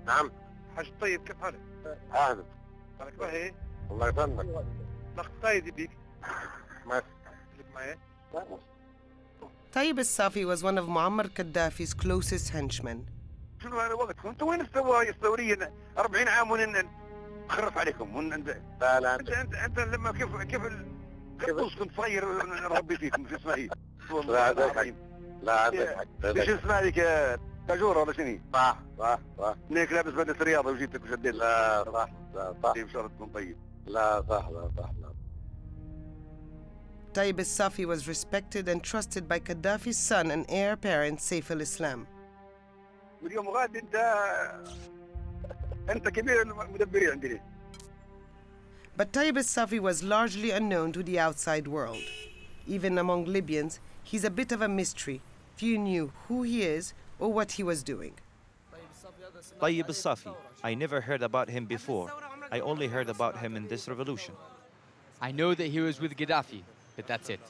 نعم. حاج طيب كيف حالك؟ أهلا. حالك باهي؟ الله يسلمك. ضغط قايد بيك. ماشي. لك معي؟ Tayeb El Safi was one of Muammar Gaddafi's closest henchmen. شنو هذا وقتكم؟ انتم وين الثوريين 40 عام نخرف عليكم لا لا انت لما كيف القطوس كنت صغير نربي فيكم شو اسمها هي؟ لا عندك حق. لا عندك حق. ايش اسمها هذيك تاجوره ولا شنو؟ صح صح صح. انك لابس بدله الرياضه وجيتك وشديت. لا صح لا صح. طيب شرطكم طيب. لا صح لا صح لا. Tayeb El Safi was respected and trusted by Gaddafi's son and heir apparent Saif al-Islam. واليوم غادي انت كبير المدبرين عندنا. But Tayeb El Safi was largely unknown to the outside world. Even among Libyans, he's a bit of a mystery. Few knew who he is or what he was doing. Tayeb El Safi. I never heard about him before. I only heard about him in this revolution. I know that he was with Gaddafi, but that's it.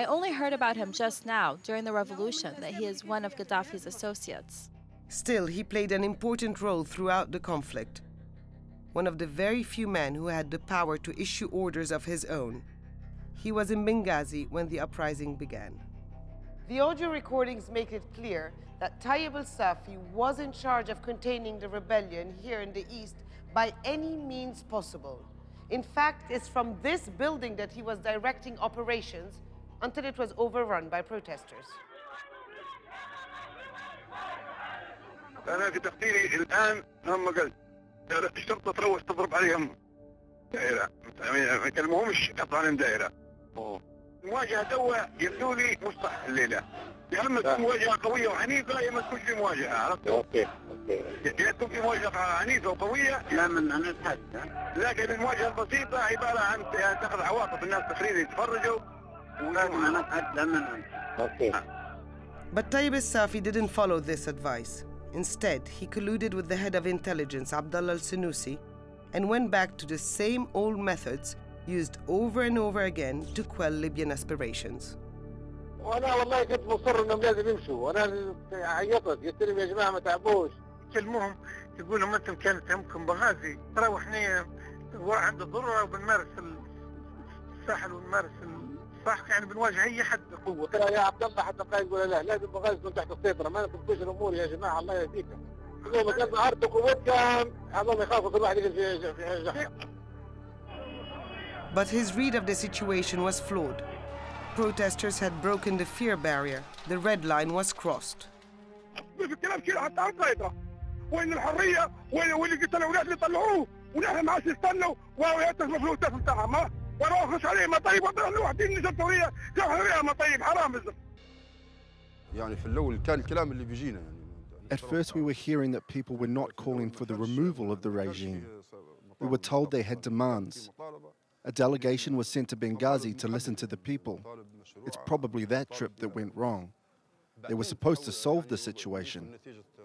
I only heard about him just now, during the revolution, that he is one of Gaddafi's associates. Still, he played an important role throughout the conflict. One of the very few men who had the power to issue orders of his own. He was in Benghazi when the uprising began. The audio recordings make it clear that Tayeb El Safi was in charge of containing the rebellion here in the east by any means possible. In fact, it's from this building that he was directing operations until it was overrun by protesters. أنا في تقديري الآن هم قلت الشرطة تروح تضرب عليهم دائرة، ما يكلمهمش يقطع عليهم دائرة. المواجهة توا يبدو لي مش صح الليلة. يا اما تكون مواجهة قوية وعنيفة يا اما تكون في مواجهة، عرفت؟ اوكي. يا تكون في مواجهة عنيفة وقوية لا من نتحدث، لكن المواجهة البسيطة عبارة عن تاخذ عواطف الناس تقريبا يتفرجوا ولازم نتحدث لما اوكي. But Tayeb El Safi didn't follow this advice. Instead, he colluded with the head of intelligence, Abdel-Hamid, and went back to the same old methods used over and over again to quell Libyan aspirations. وانا والله كنت مصر انهم لازم يمشوا، وانا عيطت قلت لهم يا جماعه ما تعبوش. كلموهم تقول لهم انتم كانت همكم بغازي، ترى احنا عند الضرورة وبنمارس الساحل ونمارس الصح، يعني بنواجه اي حد بقوه. ترى يا عبد الله حتى قايد يقول لا لازم بغازي تكون تحت السيطره، ما نفكوش الامور يا جماعه الله يهديكم. يقولوا ما كان ظهرتوا قوتكم اظن يخافوا كل واحد يقول في جحر. But his read of the situation was flawed. Protesters had broken the fear barrier. The red line was crossed. الكلام كده حتى على السيطرة، وين الحرية؟ وين اللي قتلوا الاولاد اللي طلعوه ونحن ما عادش نستنوا ويعتزموا في الوتاف بتاعهم، ما وانا اخش عليه ما طيب وطلع لوحدين نزل ثورية جو حرية ما طيب حرام الزم. يعني في الأول كان الكلام اللي بيجينا يعني. At first we were hearing that people were not calling for the removal of the regime. We were told they had demands. A delegation was sent to Benghazi to listen to the people. It's probably that trip that went wrong. They were supposed to solve the situation,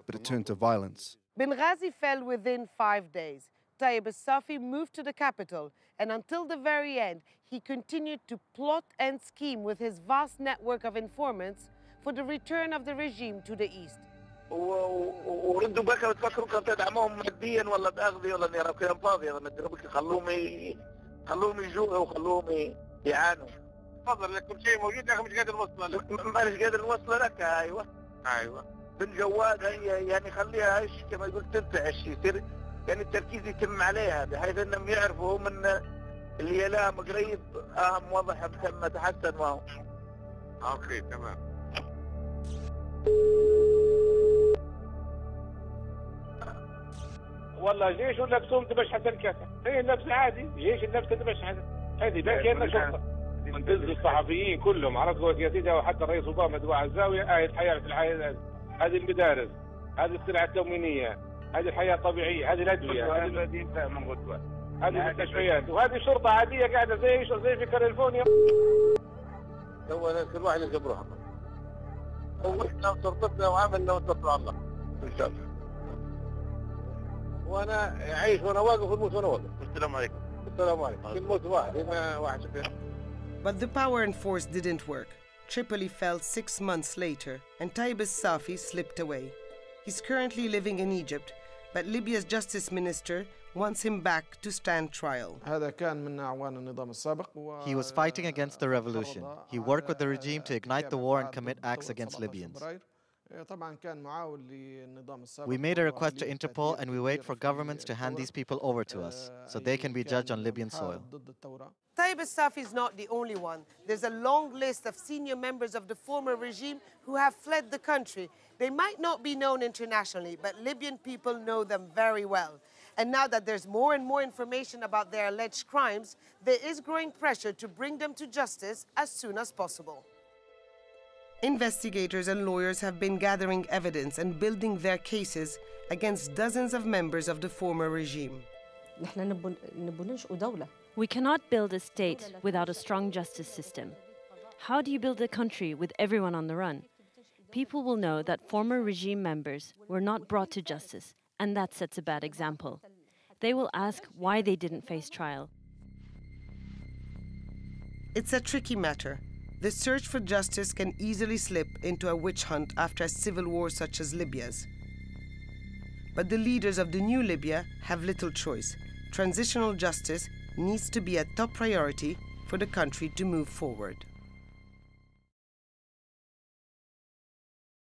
but it turned to violence. Benghazi fell within 5 days. Tayeb El Safi moved to the capital, and until the very end, he continued to plot and scheme with his vast network of informants for the return of the regime to the east. وردوا بك وتفكروا كان تدعمهم ماديا ولا باغذيه ولا نيرا كلام فاضي، انا مدري بك خلوهم يجوعوا وخلوهم يعانوا. تفضل لكم شيء موجود لكن مش قادر نوصله. مانيش قادر نوصله لك. ايوه بالجوال هي يعني خليها ايش كما يقول تنتعش يصير يعني التركيز يتم عليها بحيث انهم يعرفوا هم ان اللي لهم قريب اهم وضح تم تحسن وهو. اوكي تمام. والله جيش ولا بسوم تبشحت الكاسة، هي النفس عادي، جيش النفس تبشحت هذه لا كأنها شرطة. منتزل الصحفيين كلهم عرفت قوة يا سيدي وحتى الرئيس اوباما دعا على الزاوية الحياة في الحياة، هذه المدارس، هذه السلع التموينية، هذه الحياة الطبيعية، هذه الأدوية، هذه المستشفيات، وهذه شرطة عادية قاعدة زي في كاليفورنيا. هو كل واحد يجيب روحه. وإحنا وشرطتنا وعملنا وتوكلنا على الله. إن شاء الله. وانا اعيش وانا واقف ونموت وانا واقف. السلام عليكم. السلام عليكم. الموت واحد ما واحد شكله. But the power and force didn't work. Tripoli fell 6 months later, and Tayeb El Safi slipped away. He's currently living in Egypt, but Libya's justice minister wants him back to stand trial. He was fighting against the revolution. He worked with the regime to ignite the war and commit acts against Libyans. We made a request to Interpol and we wait for governments to hand these people over to us so they can be judged on Libyan soil. Tayeb El Safi is not the only one. There's a long list of senior members of the former regime who have fled the country. They might not be known internationally, but Libyan people know them very well. And now that there's more and more information about their alleged crimes, there is growing pressure to bring them to justice as soon as possible. Investigators and lawyers have been gathering evidence and building their cases against dozens of members of the former regime. We cannot build a state without a strong justice system. How do you build a country with everyone on the run? People will know that former regime members were not brought to justice, and that sets a bad example. They will ask why they didn't face trial. It's a tricky matter. The search for justice can easily slip into a witch hunt after a civil war such as Libya's. But the leaders of the new Libya have little choice. Transitional justice needs to be a top priority for the country to move forward.